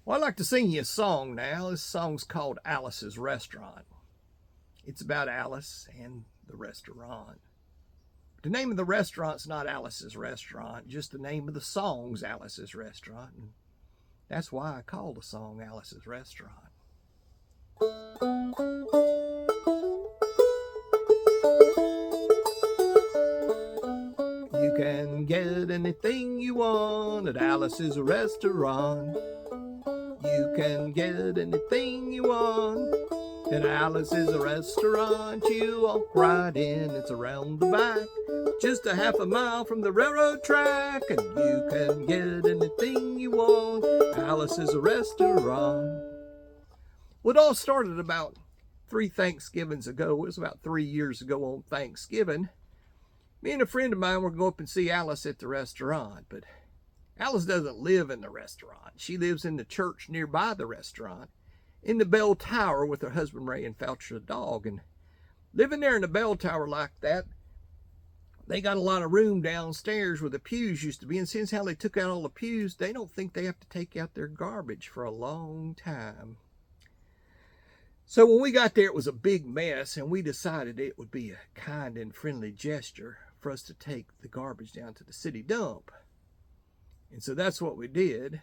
Well, I'd like to sing you a song now. This song's called Alice's Restaurant. It's about Alice and the restaurant. The name of the restaurant's not Alice's Restaurant, just the name of the song's Alice's Restaurant. And that's why I call the song Alice's Restaurant. You can get anything you want at Alice's Restaurant. You can get anything you want at Alice's Restaurant. You walk right in, it's around the back, just a half a mile from the railroad track, and you can get anything you want at Alice's Restaurant. Well, it all started about 3 Thanksgivings ago. It was about 3 years ago on Thanksgiving. Me and a friend of mine were going to go up and see Alice at the restaurant, but Alice doesn't live in the restaurant. She lives in the church nearby the restaurant, in the bell tower with her husband Ray and Foucher the dog. And living there in the bell tower like that, they got a lot of room downstairs where the pews used to be. And since how they took out all the pews, they don't think they have to take out their garbage for a long time. So when we got there, it was a big mess, and we decided it would be a kind and friendly gesture for us to take the garbage down to the city dump. And so that's what we did.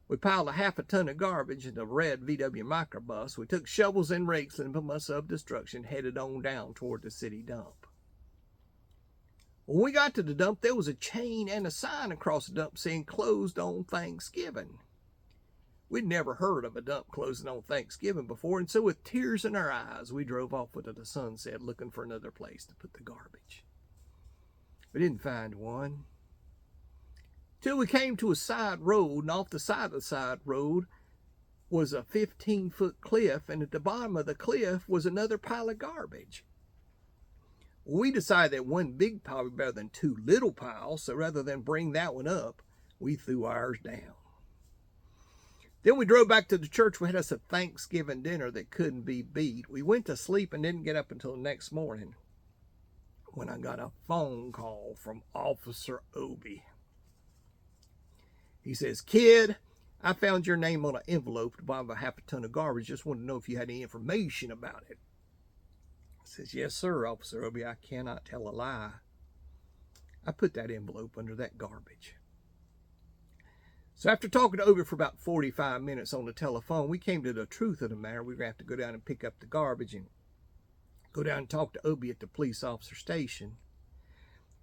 We piled a half a ton of garbage in a red VW microbus. We took shovels and rakes and implements of destruction, headed on down toward the city dump. When we got to the dump, there was a chain and a sign across the dump saying closed on Thanksgiving. We'd never heard of a dump closing on Thanksgiving before, and so with tears in our eyes, we drove off into the sunset looking for another place to put the garbage. We didn't find one. Till we came to a side road, and off the side of the side road was a 15-foot cliff, and at the bottom of the cliff was another pile of garbage. We decided that one big pile would be better than 2 little piles, so rather than bring that one up, we threw ours down. Then we drove back to the church. We had us a Thanksgiving dinner that couldn't be beat. We went to sleep and didn't get up until the next morning when I got a phone call from Officer Obie. He says, "Kid, I found your name on an envelope at the bottom of a half a ton of garbage. Just wanted to know if you had any information about it." I says, "Yes, sir, Officer Obie. I cannot tell a lie. I put that envelope under that garbage." So after talking to Obie for about 45 minutes on the telephone, we came to the truth of the matter. We were going to have to go down and pick up the garbage and go down and talk to Obie at the police officer station.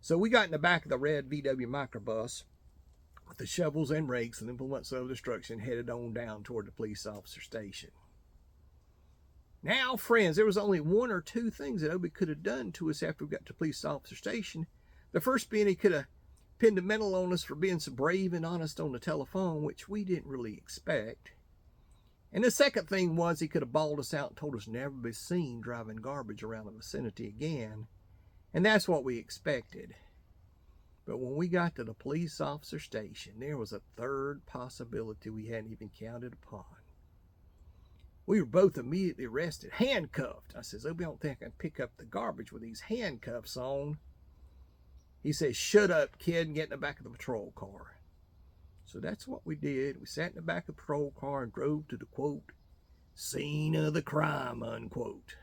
So we got in the back of the red VW microbus with the shovels and rakes and implements of destruction, headed on down toward the police officer station. Now, friends, there was only 1 or 2 things that Obie could have done to us after we got to the police officer station. The first being he could have pinned a medal on us for being so brave and honest on the telephone, which we didn't really expect. And the second thing was he could have bawled us out and told us never to be seen driving garbage around the vicinity again. And that's what we expected. But when we got to the police officer station, there was a third possibility we hadn't even counted upon. We were both immediately arrested, handcuffed. I says, "Obie, I don't think I can pick up the garbage with these handcuffs on." He says, "Shut up, kid, and get in the back of the patrol car." So that's what we did. We sat in the back of the patrol car and drove to the, quote, scene of the crime, unquote.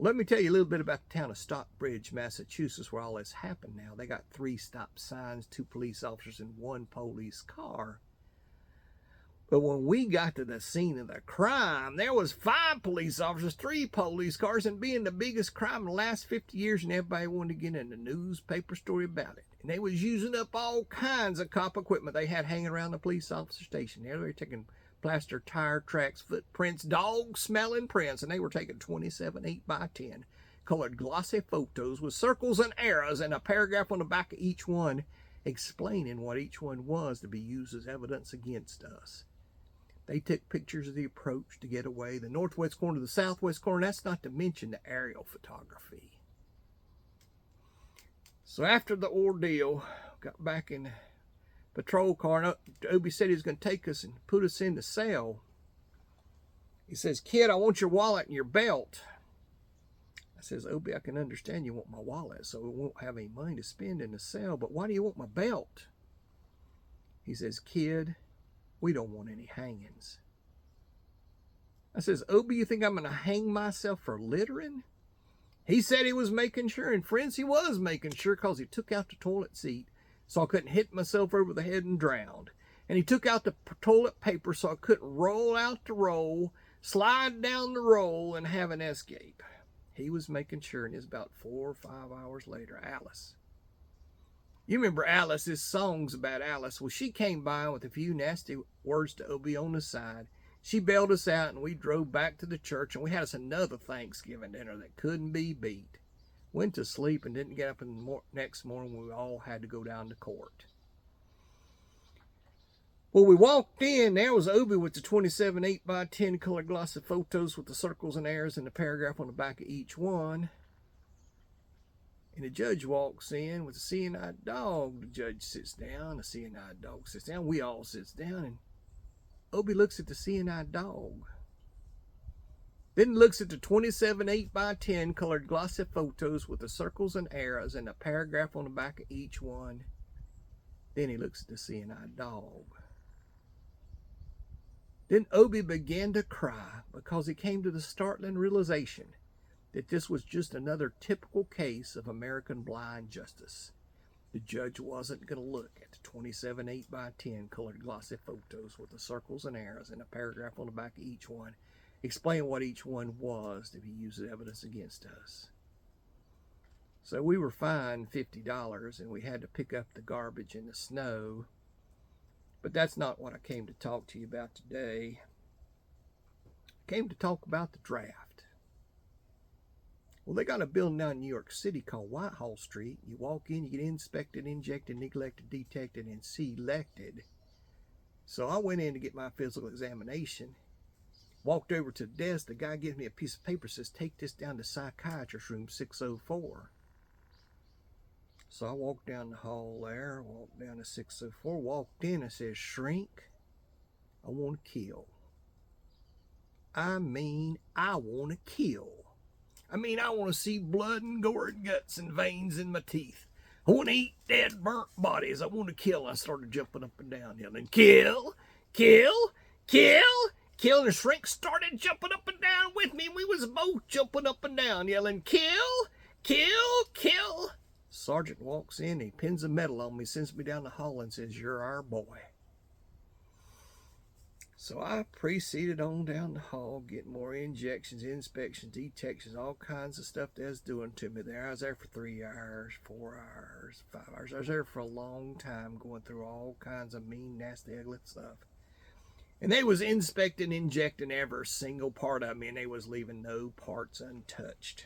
Let me tell you a little bit about the town of Stockbridge, Massachusetts, where all this happened now. They got 3 stop signs, 2 police officers, and 1 police car. But when we got to the scene of the crime, there was 5 police officers, 3 police cars, and being the biggest crime in the last 50 years, and everybody wanted to get in the newspaper story about it. And they was using up all kinds of cop equipment they had hanging around the police officer station. They were taking plaster tire tracks, footprints, dog-smelling prints, and they were taking 27 8x10 colored glossy photos with circles and arrows and a paragraph on the back of each one explaining what each one was to be used as evidence against us. They took pictures of the approach to get away, the northwest corner to the southwest corner. That's not to mention the aerial photography. So after the ordeal, got back in the patrol car, and Obie said he was going to take us and put us in the cell. He says, "Kid, I want your wallet and your belt." I says, "Obie, I can understand you want my wallet, so we won't have any money to spend in the cell, but why do you want my belt?" He says, "Kid, We don't want any hangings. I says, Obie, you think I'm going to hang myself for littering? He said he was making sure, and friends, he was making sure, because he took out the toilet seat so I couldn't hit myself over the head and drown. And he took out the toilet paper so I couldn't roll out the roll, slide down the roll, and have an escape. He was making sure, and it's about 4 or 5 hours later, Alice. You remember Alice, this song's about Alice. Well, she came by with a few nasty words to Obie on the side. She bailed us out, and we drove back to the church, and we had us another Thanksgiving dinner that couldn't be beat. Went to sleep and didn't get up in the next morning when we all had to go down to court. Well, we walked in. There was Obie with the 27 8x10 colored glossy photos with the circles and arrows and the paragraph on the back of each one. And the judge walks in with a seeing-eyed dog. The judge sits down. The seeing-eyed dog sits down. We all sits down, and Obie looks at the seeing-eyed dog. Then looks at the 27 8x10 colored glossy photos with the circles and arrows and a paragraph on the back of each one. Then he looks at the seeing-eyed dog. Then Obie began to cry because he came to the startling realization that this was just another typical case of American blind justice. The judge wasn't going to look at the 27 8x10 colored glossy photos with the circles and arrows and a paragraph on the back of each one, explain what each one was to be used as evidence against us. So we were fined $50, and we had to pick up the garbage in the snow. But that's not what I came to talk to you about today. I came to talk about the draft. Well, they got a building down in New York City called Whitehall Street. You walk in, you get inspected, injected, neglected, detected, and selected. So I went in to get my physical examination. Walked over to the desk. The guy gives me a piece of paper, says, take this down to psychiatrist room 604. So I walked down the hall there, walked down to 604, walked in, and says, shrink, I want to kill. I want to kill. I want to see blood and gore and guts and veins in my teeth. I want to eat dead, burnt bodies. I want to kill. I started jumping up and down, yelling, kill, kill, kill, kill. And the shrink started jumping up and down with me. We was both jumping up and down, yelling, kill, kill, kill. Sergeant walks in, he pins a medal on me, sends me down the hall, and says, you're our boy. So I proceeded on down the hall, getting more injections, inspections, detections, all kinds of stuff they was doing to me there. I was there for 3 hours, 4 hours, 5 hours. I was there for a long time, going through all kinds of mean, nasty, ugly stuff. And they was inspecting, injecting every single part of me, and they was leaving no parts untouched.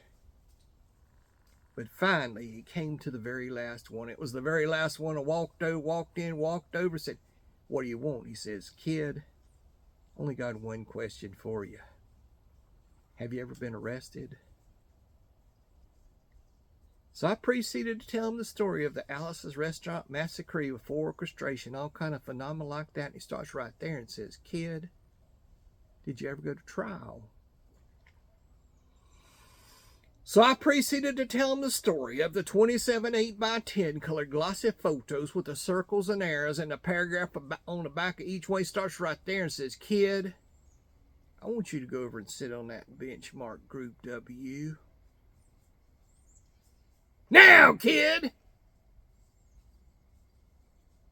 But finally, he came to the very last one. It was the very last one. I walked over, said, what do you want? He says, kid, only got one question for you. Have you ever been arrested? So I proceeded to tell him the story of the Alice's Restaurant Massacre with full orchestration, all kind of phenomena like that. And he starts right there and says, kid, did you ever go to trial? So I proceeded to tell him the story of the 27 8x10 colored glossy photos with the circles and arrows and a paragraph on the back of each one. He starts right there and says, kid, I want you to go over and sit on that bench marked Group W. Now, kid!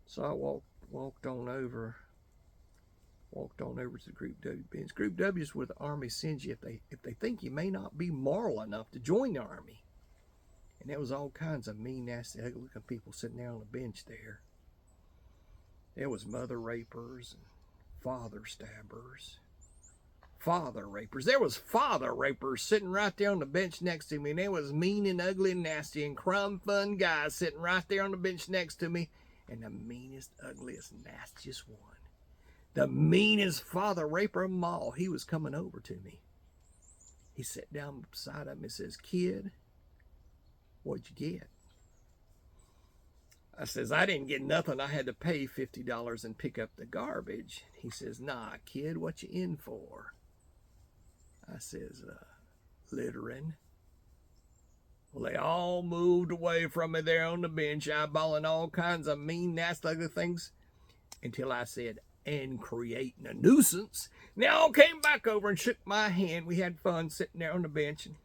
So I walked on over to the Group W bench. Group W is where the Army sends you if they think you may not be moral enough to join the Army. And there was all kinds of mean, nasty, ugly-looking people sitting there on the bench there. There was mother rapers and father stabbers. Father rapers. There was father rapers sitting right there on the bench next to me. And there was mean and ugly and nasty and crumb fun guys sitting right there on the bench next to me. And the meanest, ugliest, nastiest one, the meanest father raper of them all, he was coming over to me. He sat down beside him and says, kid, what'd you get? I says, I didn't get nothing. I had to pay $50 and pick up the garbage. He says, nah, kid, what you in for? I says, littering. Well, they all moved away from me there on the bench, eyeballing all kinds of mean, nasty, ugly things, until I said, and creating a nuisance. And they all came back over and shook my hand. We had fun sitting there on the bench and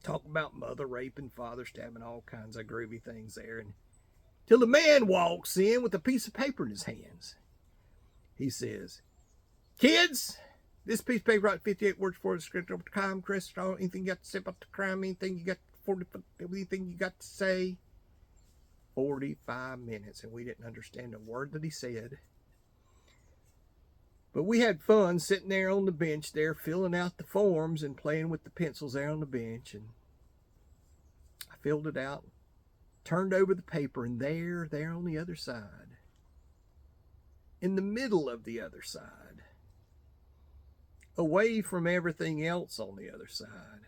talking about mother raping, father stabbing, all kinds of groovy things there. And till the man walks in with a piece of paper in his hands. He says, "Kids, this piece of paper writes 58 words for the script of the crime, Chris. Anything you got to say about the crime? Anything you got to say?" 45 minutes, and we didn't understand a word that he said. But we had fun sitting there on the bench there, filling out the forms and playing with the pencils there on the bench. And I filled it out, turned over the paper, and there on the other side, in the middle of the other side, away from everything else on the other side,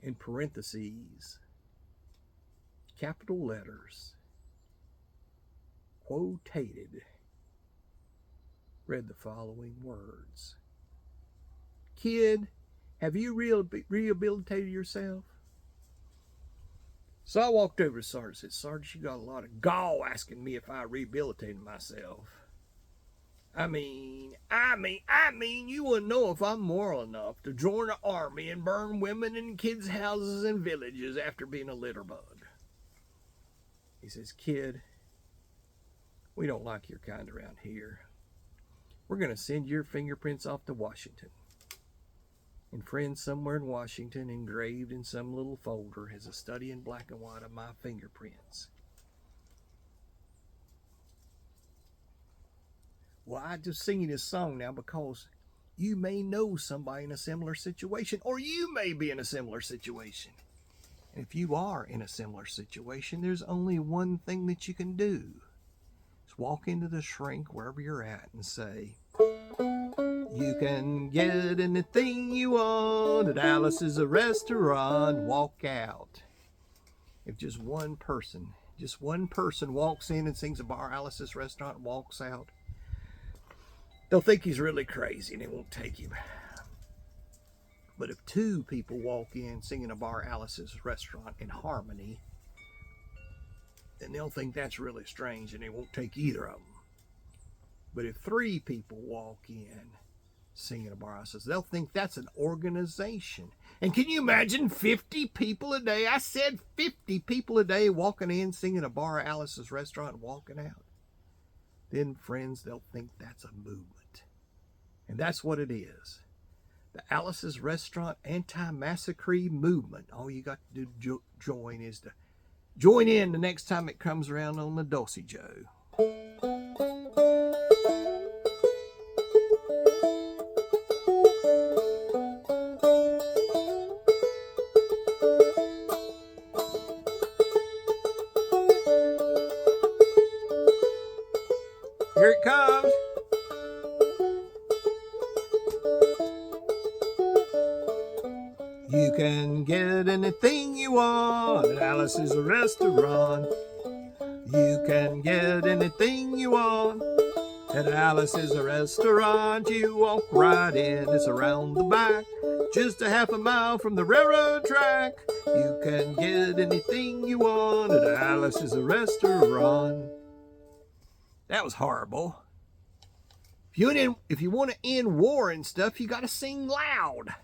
in parentheses, capital letters, quotated, read the following words: "Kid, have you rehabilitated yourself?" So I walked over to Sergeant and said, "Sergeant, you got a lot of gall asking me if I rehabilitated myself. I mean, you wouldn't know if I'm moral enough to join the army and burn women and kids' houses and villages after being a litter bug." He says, "Kid, we don't like your kind around here. We're going to send your fingerprints off to Washington. And friends, somewhere in Washington, engraved in some little folder, is a study in black and white of my fingerprints." Well, I'm just singing this song now because you may know somebody in a similar situation, or you may be in a similar situation. And if you are in a similar situation, there's only one thing that you can do. Just walk into the shrink wherever you're at and say, "You can get anything you want at Alice's restaurant." Walk out. If just one person walks in and sings a bar Alice's restaurant and walks out, they'll think he's really crazy and they won't take him. But if two people walk in singing a bar Alice's restaurant in harmony, then they'll think that's really strange and they won't take either of them. But if three people walk in singing a bar Alice's, they'll think that's an organization. And can you imagine 50 people a day? I said 50 people a day walking in singing a bar Alice's restaurant and walking out. Then, friends, they'll think that's a movement. And that's what it is. The Alice's Restaurant Anti-Massacre Movement. All you got to do join is to join in the next time it comes around on the Dosey Joe. Here it comes. You can get anything you want at Alice's restaurant. You can get anything you want at Alice's restaurant. You walk right in, it's around the back, just a half a mile from the railroad track. You can get anything you want at Alice's restaurant. That was horrible. If you want to end war and stuff, you got to sing loud.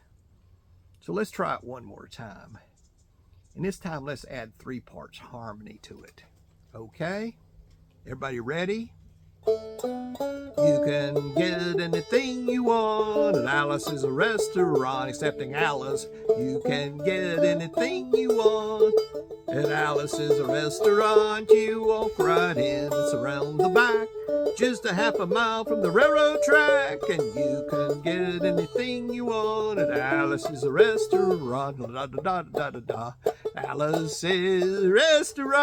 So let's try it one more time. And this time, let's add 3 parts harmony to it. Okay? Everybody ready? You can get anything you want at Alice's restaurant, excepting Alice. You can get anything you want at Alice's restaurant. You walk right in, it's around the back, just a half a mile from the railroad track. And you can get anything you want at Alice's restaurant. Da, da, da, da, da, da. Alice's restaurant.